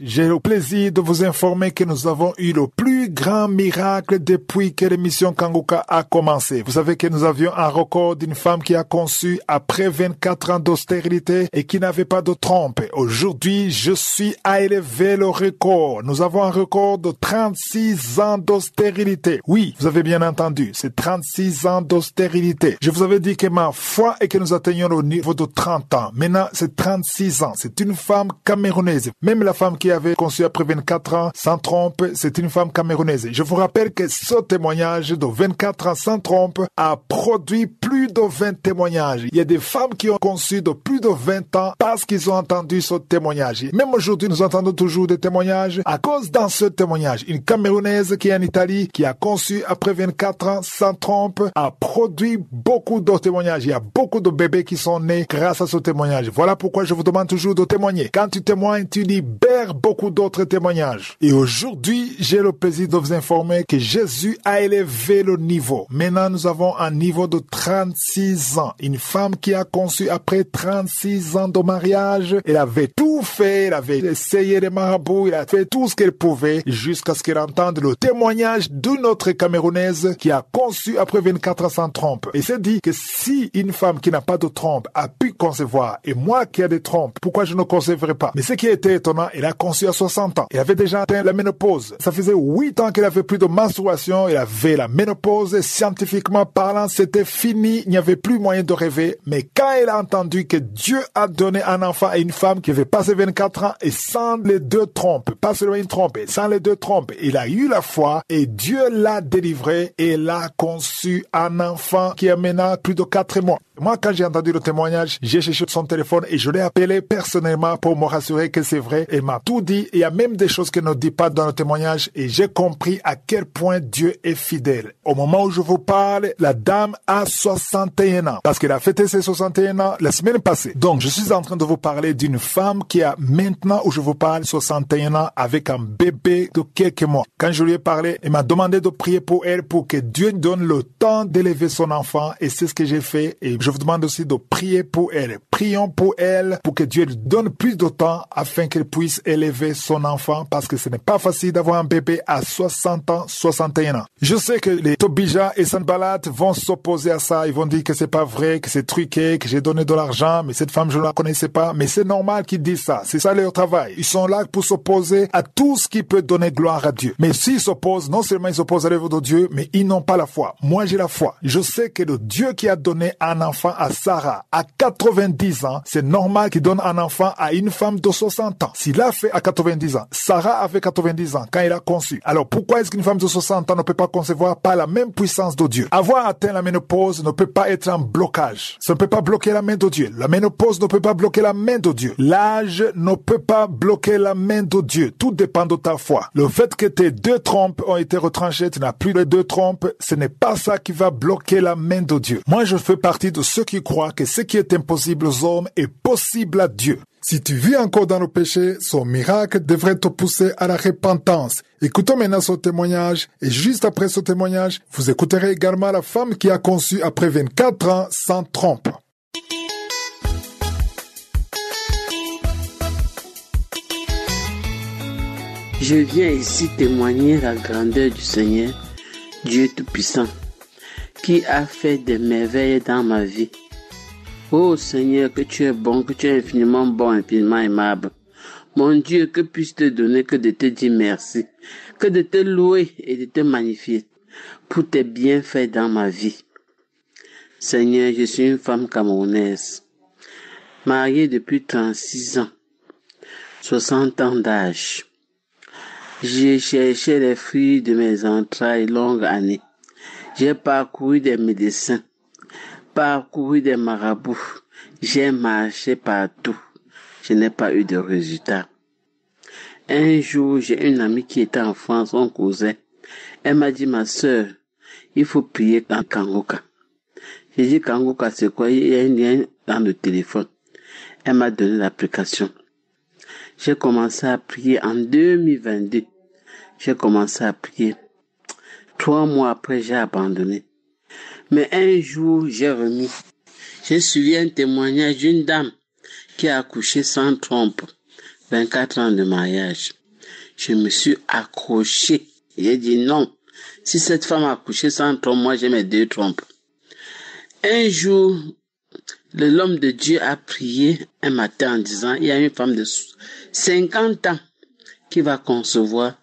J'ai le plaisir de vous informer que nous avons eu le plus grand miracle depuis que l'émission Kanguka a commencé. Vous savez que nous avions un record d'une femme qui a conçu après 24 ans d'austérité et qui n'avait pas de trompe. Aujourd'hui, je suis à élever le record. Nous avons un record de 36 ans d'austérité. Oui, vous avez bien entendu, c'est 36 ans d'austérité. Je vous avais dit que ma foi est que nous atteignions le niveau de 30 ans. Maintenant, c'est 36 ans. C'est une femme camerounaise. Même la femme qui avait conçu après 24 ans sans trompe, c'est une femme camerounaise. Je vous rappelle que ce témoignage de 24 ans sans trompe a produit plus de 20 témoignages. Il y a des femmes qui ont conçu de plus de 20 ans parce qu'ils ont entendu ce témoignage. Même aujourd'hui, nous entendons toujours des témoignages à cause d'un seul témoignage. Une camerounaise qui est en Italie, qui a conçu après 24 ans sans trompe, a produit beaucoup de témoignages. Il y a beaucoup de bébés qui sont nés grâce à ce témoignage. Voilà pourquoi je vous demande toujours de témoigner. Quand tu témoignes, tu libères beaucoup d'autres témoignages. Et aujourd'hui, j'ai le plaisir de vous informer que Jésus a élevé le niveau. Maintenant, nous avons un niveau de 36 ans. Une femme qui a conçu après 36 ans de mariage. Elle avait tout fait. Elle avait essayé les marabouts. Elle a fait tout ce qu'elle pouvait jusqu'à ce qu'elle entende le témoignage d'une autre camerounaise qui a conçu après 24 ans sans trompe. Et c'est dit que si une femme qui n'a pas de trompe a pu concevoir, et moi qui ai des trompes, pourquoi je ne concevrai pas? Mais ce qui était étonnant, elle a conçu à 60 ans. Elle avait déjà atteint la ménopause. Ça faisait 8 ans qu'elle avait plus de menstruation. Elle avait la ménopause. Scientifiquement parlant, c'était fini. Il n'y avait plus moyen de rêver. Mais quand elle a entendu que Dieu a donné un enfant à une femme qui avait passé 24 ans et sans les deux trompes, pas seulement une trompe, sans les deux trompes, il a eu la foi et Dieu l'a délivré et elle a conçu un enfant qui a maintenant plus de 4 mois. Moi, quand j'ai entendu le témoignage, j'ai cherché son téléphone et je l'ai appelé personnellement pour me rassurer que c'est vrai. Elle m'a tout dit. Il y a même des choses qu'elle ne dit pas dans le témoignage et j'ai compris à quel point Dieu est fidèle. Au moment où je vous parle, la dame a 61 ans parce qu'elle a fêté ses 61 ans la semaine passée. Donc, je suis en train de vous parler d'une femme qui a maintenant, où je vous parle, 61 ans avec un bébé de quelques mois. Quand je lui ai parlé, elle m'a demandé de prier pour elle pour que Dieu donne le temps d'élever son enfant et c'est ce que j'ai fait et je vous demande aussi de prier pour elle. Prions pour elle pour que Dieu lui donne plus de temps afin qu'elle puisse élever son enfant parce que ce n'est pas facile d'avoir un bébé à 60 ans, 61 ans. Je sais que les Tobija et Sanballat vont s'opposer à ça. Ils vont dire que c'est pas vrai, que c'est truqué, que j'ai donné de l'argent, mais cette femme, je ne la connaissais pas. Mais c'est normal qu'ils disent ça. C'est ça leur travail. Ils sont là pour s'opposer à tout ce qui peut donner gloire à Dieu. Mais s'ils s'opposent, non seulement ils s'opposent à l'œuvre de Dieu, mais ils n'ont pas la foi. Moi, j'ai la foi. Je sais que le Dieu qui a donné un enfant à Sarah à 90 ans, c'est normal qu'il donne un enfant à une femme de 60 ans. S'il l'a fait à 90 ans, Sarah avait 90 ans quand il a conçu. Alors pourquoi est-ce qu'une femme de 60 ans ne peut pas concevoir par la même puissance de Dieu? Avoir atteint la ménopause ne peut pas être un blocage. Ça ne peut pas bloquer la main de Dieu. La ménopause ne peut pas bloquer la main de Dieu. L'âge ne peut pas bloquer la main de Dieu. Tout dépend de ta foi. Le fait que tes deux trompes ont été retranchées, tu n'as plus les deux trompes, ce n'est pas ça qui va bloquer la main de Dieu. Moi, je fais partie de ceux qui croient que ce qui est impossible aux hommes est possible à Dieu. Si tu vis encore dans le péché, son miracle devrait te pousser à la repentance. Écoutons maintenant ce témoignage et juste après ce témoignage, vous écouterez également la femme qui a conçu après 24 ans sans trompe. Je viens ici témoigner la grandeur du Seigneur, Dieu Tout-Puissant, qui a fait des merveilles dans ma vie. Oh Seigneur, que tu es bon, que tu es infiniment bon, infiniment aimable. Mon Dieu, que puis-je te donner que de te dire merci, que de te louer et de te magnifier pour tes bienfaits dans ma vie. Seigneur, je suis une femme camerounaise, mariée depuis 36 ans, 60 ans d'âge. J'ai cherché les fruits de mes entrailles longues années. J'ai parcouru des médecins, parcouru des marabouts. J'ai marché partout. Je n'ai pas eu de résultat. Un jour, j'ai une amie qui était en France, son cousin. Elle m'a dit, ma sœur, il faut prier en Kanguka. J'ai dit, Kanguka, c'est quoi? Il y a un lien dans le téléphone. Elle m'a donné l'application. J'ai commencé à prier en 2022. J'ai commencé à prier. 3 mois après, j'ai abandonné. Mais un jour, j'ai remis. J'ai suivi un témoignage d'une dame qui a accouché sans trompe. 24 ans de mariage. Je me suis accroché. J'ai dit non. Si cette femme a accouché sans trompe, moi j'ai mes 2 trompes. Un jour, l'homme de Dieu a prié un matin en disant, il y a une femme de 50 ans qui va concevoir.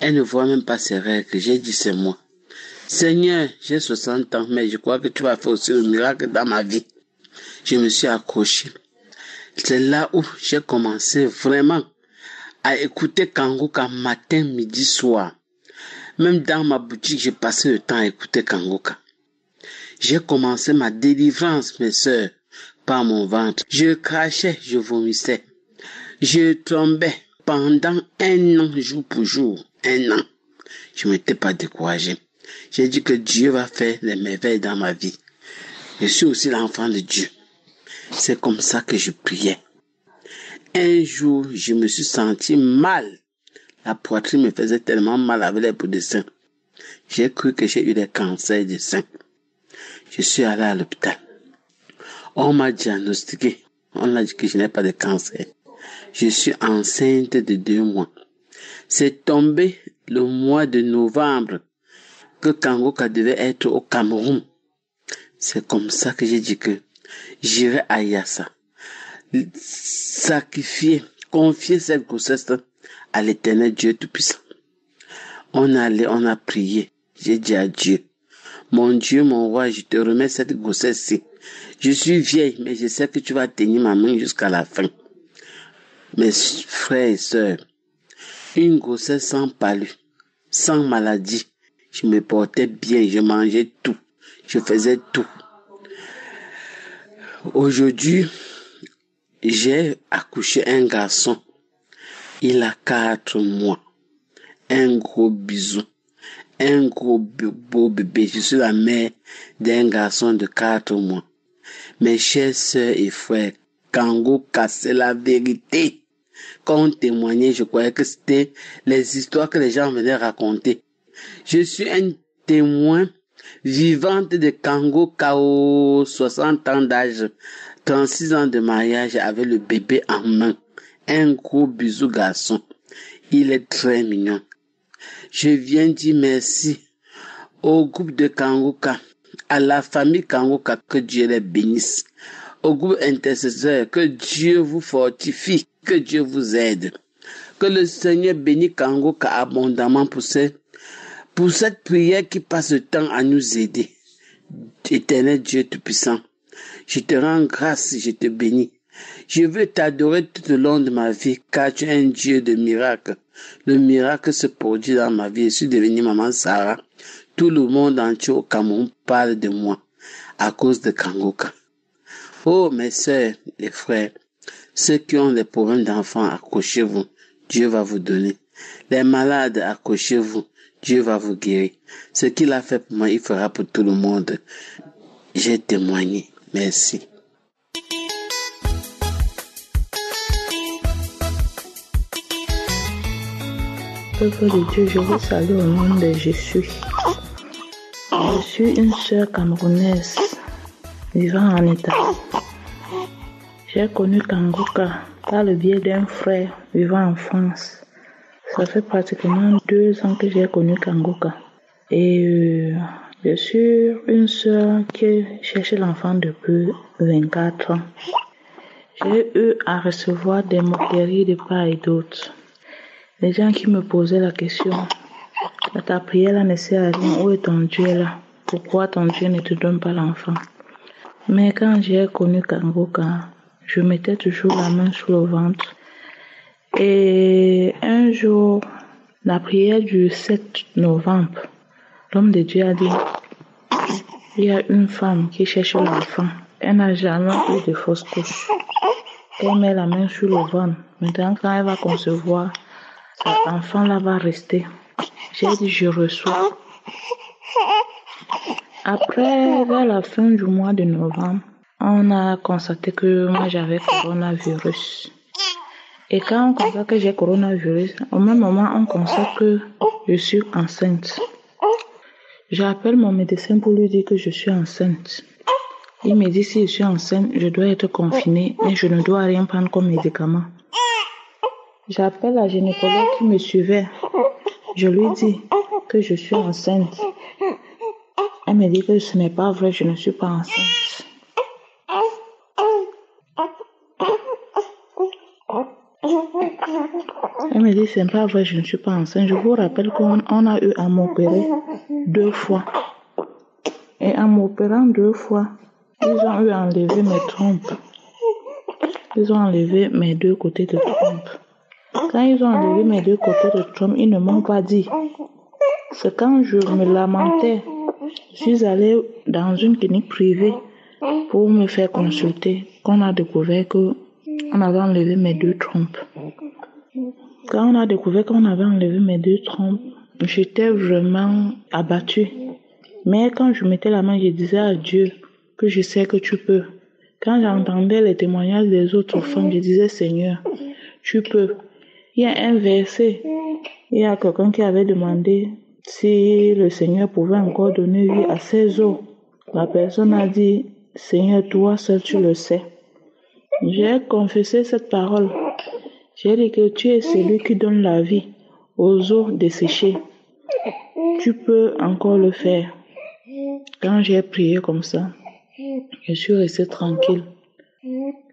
Elle ne voit même pas ses règles. J'ai dit, c'est moi. Seigneur, j'ai 60 ans, mais je crois que tu vas faire aussi le miracle dans ma vie. Je me suis accroché. C'est là où j'ai commencé vraiment à écouter Kangoka matin, midi, soir. Même dans ma boutique, j'ai passé le temps à écouter Kangoka. J'ai commencé ma délivrance, mes sœurs, par mon ventre. Je crachais, je vomissais. Je tombais pendant 1 an, jour pour jour. 1 an. Je ne m'étais pas découragé. J'ai dit que Dieu va faire des merveilles dans ma vie. Je suis aussi l'enfant de Dieu. C'est comme ça que je priais. Un jour, je me suis senti mal. La poitrine me faisait tellement mal avec les bouts de sein. J'ai cru que j'ai eu des cancers du sein. Je suis allé à l'hôpital. On m'a diagnostiqué. On a dit que je n'ai pas de cancer. Je suis enceinte de 2 mois. C'est tombé le mois de novembre que Kangoka devait être au Cameroun. C'est comme ça que j'ai dit que j'irai à Yassa. Sacrifier, confier cette grossesse à l'Éternel Dieu Tout-Puissant. On a prié. J'ai dit à Dieu, mon Dieu, mon roi, je te remets cette grossesse-ci. Je suis vieille, mais je sais que tu vas tenir ma main jusqu'à la fin. Mes frères et sœurs, une grossesse sans palu, sans maladie. Je me portais bien, je mangeais tout, je faisais tout. Aujourd'hui, j'ai accouché un garçon. Il a 4 mois. Un gros bisou. Un gros beau bébé. Je suis la mère d'un garçon de 4 mois. Mes chers sœurs et frères, Kangoka, c'est la vérité. Quand on témoignait, je croyais que c'était les histoires que les gens venaient raconter. Je suis un témoin vivante de Kangoka aux 60 ans d'âge, 36 ans de mariage avec le bébé en main. Un gros bisou garçon. Il est très mignon. Je viens dire merci au groupe de Kangoka, à la famille Kangoka, que Dieu les bénisse. Au groupe intercesseur, que Dieu vous fortifie, que Dieu vous aide. Que le Seigneur bénisse Kangoka abondamment pour cette prière qui passe le temps à nous aider. Éternel Dieu Tout-Puissant, je te rends grâce, je te bénis. Je veux t'adorer tout au long de ma vie, car tu es un Dieu de miracles. Le miracle se produit dans ma vie. Je suis devenue maman Sarah. Tout le monde entier au Cameroun parle de moi à cause de Kangoka. Oh, mes sœurs et frères, ceux qui ont des problèmes d'enfants, accrochez-vous. Dieu va vous donner. Les malades, accrochez-vous. Dieu va vous guérir. Ce qu'il a fait pour moi, il fera pour tout le monde. J'ai témoigné. Merci. Peuple de Dieu, je vous salue au nom de Jésus. Je suis une sœur camerounaise vivant en Italie. J'ai connu Kangoka par le biais d'un frère vivant en France. Ça fait pratiquement 2 ans que j'ai connu Kangoka. Et je suis une sœur qui cherche l'enfant depuis 24 ans. J'ai eu à recevoir des moqueries de part et d'autre. Les gens qui me posaient la question, ta prière là ne sert à rien, où est ton Dieu là? Pourquoi ton Dieu ne te donne pas l'enfant? Mais quand j'ai connu Kangoka, je mettais toujours la main sur le ventre. Et un jour, la prière du 7 novembre, l'homme de Dieu a dit, il y a une femme qui cherche l'enfant. Elle n'a jamais eu de fausse couche. Elle met la main sur le ventre. Maintenant, quand elle va concevoir, cet enfant-là va rester. J'ai dit, je reçois. Après, vers la fin du mois de novembre, on a constaté que moi j'avais coronavirus. Et quand on constate que j'ai coronavirus, au même moment, on constate que je suis enceinte. J'appelle mon médecin pour lui dire que je suis enceinte. Il me dit si je suis enceinte, je dois être confinée, mais je ne dois rien prendre comme médicament. J'appelle la gynécologue qui me suivait. Je lui dis que je suis enceinte. Elle me dit que ce n'est pas vrai, je ne suis pas enceinte. Elle me dit c'est pas vrai, je ne suis pas enceinte. Je vous rappelle qu'on a eu à m'opérer 2 fois. Et en m'opérant 2 fois, ils ont eu à enlever mes trompes. Ils ont enlevé mes 2 côtés de trompe. Quand ils ont enlevé mes 2 côtés de trompe, ils ne m'ont pas dit. C'est quand je me lamentais, je suis allée dans une clinique privée pour me faire consulter, qu'on a découvert qu'on avait enlevé mes 2 trompes. Quand on a découvert qu'on avait enlevé mes 2 trompes, j'étais vraiment abattue. Mais quand je mettais la main, je disais à Dieu que je sais que tu peux. Quand j'entendais les témoignages des autres femmes, je disais Seigneur, tu peux. Il y a un verset, il y a quelqu'un qui avait demandé si le Seigneur pouvait encore donner vie à ses os. La personne a dit, Seigneur, toi seul tu le sais. J'ai confessé cette parole. J'ai dit que tu es celui qui donne la vie aux os desséchés. Tu peux encore le faire. Quand j'ai prié comme ça, je suis restée tranquille.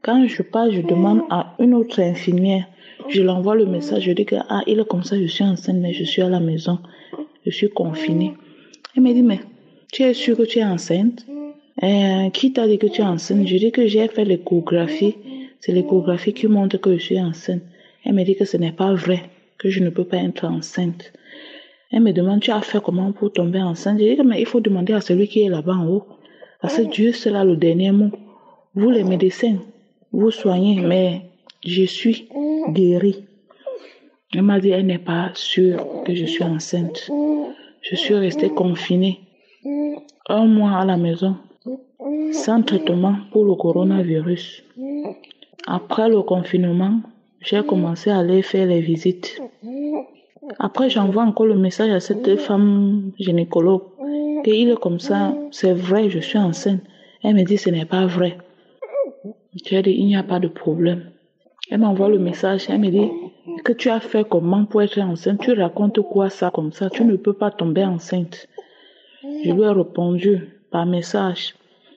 Quand je pars, je demande à une autre infirmière, je l'envoie le message, je dis que il est comme ça, je suis enceinte, mais je suis à la maison, je suis confinée. Elle me dit, mais tu es sûre que tu es enceinte? Qui t'a dit que tu es enceinte? Je dis que j'ai fait l'échographie, c'est l'échographie qui montre que je suis enceinte. Elle me dit que ce n'est pas vrai, que je ne peux pas être enceinte. Elle me demande, tu as fait comment pour tomber enceinte? Je dis que mais il faut demander à celui qui est là-bas en haut. Parce que Dieu, c'est là le dernier mot. Vous les médecins, vous soignez, mais je suis guérie. Elle m'a dit, elle n'est pas sûre que je suis enceinte. Je suis restée confinée 1 mois à la maison, sans traitement pour le coronavirus. Après le confinement, j'ai commencé à aller faire les visites. Après, j'envoie encore le message à cette femme gynécologue. Et il est comme ça, c'est vrai, je suis enceinte. Elle me dit, ce n'est pas vrai. J'ai dit, il n'y a pas de problème. Elle m'envoie le message, elle me dit, que tu as fait comment pour être enceinte? Tu racontes quoi ça comme ça? Tu ne peux pas tomber enceinte. Je lui ai répondu par message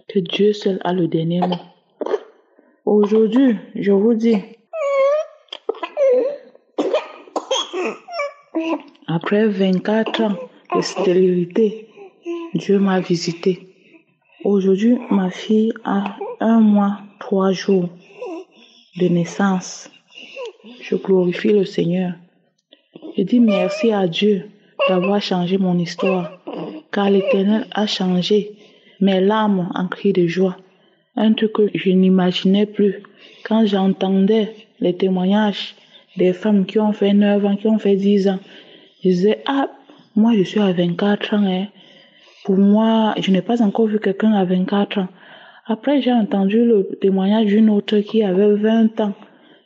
que Dieu seul a le dernier mot. Aujourd'hui, je vous dis, après 24 ans de stérilité, Dieu m'a visité. Aujourd'hui, ma fille a 1 mois, 3 jours de naissance. Je glorifie le Seigneur. Je dis merci à Dieu d'avoir changé mon histoire, car l'Éternel a changé mes larmes en cris de joie. Un truc que je n'imaginais plus. Quand j'entendais les témoignages des femmes qui ont fait 9 ans, qui ont fait 10 ans, je disais, moi je suis à 24 ans. Pour moi, je n'ai pas encore vu quelqu'un à 24 ans. Après, j'ai entendu le témoignage d'une autre qui avait 20 ans.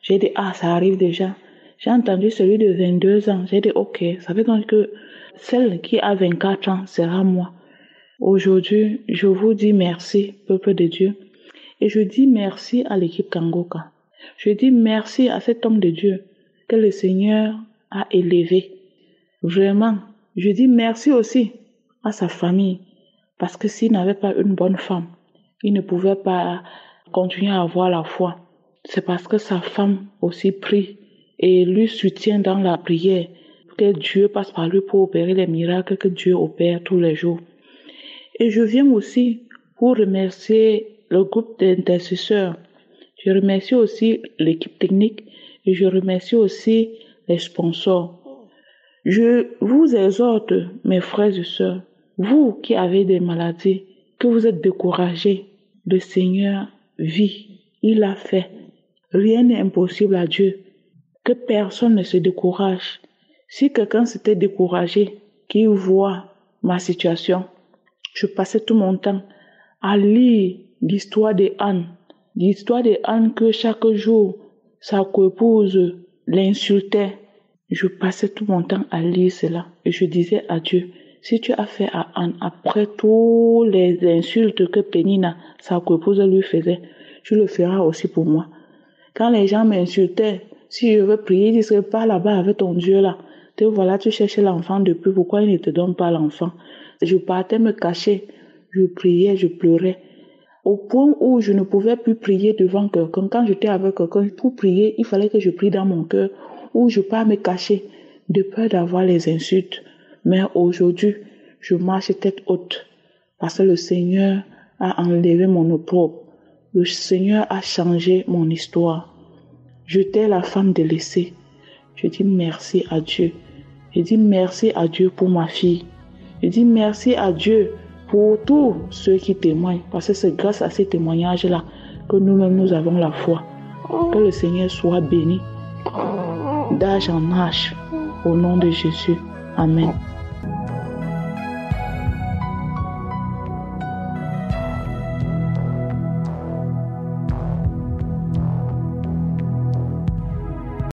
J'ai dit, ça arrive déjà. J'ai entendu celui de 22 ans. J'ai dit, ok, ça veut donc que celle qui a 24 ans sera moi. Aujourd'hui, je vous dis merci, peuple de Dieu. Et je dis merci à l'équipe Kangoka. Je dis merci à cet homme de Dieu que le Seigneur a élevé. Vraiment, je dis merci aussi à sa famille. Parce que s'il n'avait pas une bonne femme, il ne pouvait pas continuer à avoir la foi. C'est parce que sa femme aussi prie et lui soutient dans la prière. Que Dieu passe par lui pour opérer les miracles que Dieu opère tous les jours. Et je viens aussi pour remercier le groupe d'intercesseurs. Je remercie aussi l'équipe technique et je remercie aussi les sponsors. Je vous exhorte, mes frères et sœurs, vous qui avez des maladies, que vous êtes découragés, le Seigneur vit, il a fait. Rien n'est impossible à Dieu. Que personne ne se décourage. Si quelqu'un s'était découragé, qu'il voit ma situation, je passais tout mon temps à lire l'histoire de Anne. L'histoire de Anne que chaque jour, sa coépouse l'insultait. Je passais tout mon temps à lire cela. Et je disais à Dieu, si tu as fait à Anne, après toutes les insultes que Pénina, sa coépouse, lui faisait, tu le feras aussi pour moi. Quand les gens m'insultaient Si je veux prier, il dit, pas là-bas avec ton Dieu là. Te voilà, tu cherches l'enfant depuis, pourquoi il ne te donne pas l'enfant? Je partais me cacher, je priais, je pleurais. Au point où je ne pouvais plus prier devant quelqu'un. Quand j'étais avec quelqu'un, pour prier, il fallait que je prie dans mon cœur, ou je pars me cacher, de peur d'avoir les insultes. Mais aujourd'hui, je marche tête haute, parce que le Seigneur a enlevé mon opprobre. Le Seigneur a changé mon histoire. J'étais la femme délaissée. Je dis merci à Dieu. Je dis merci à Dieu pour ma fille. Je dis merci à Dieu pour tous ceux qui témoignent. Parce que c'est grâce à ces témoignages-là que nous-mêmes nous avons la foi. Que le Seigneur soit béni d'âge en âge. Au nom de Jésus. Amen.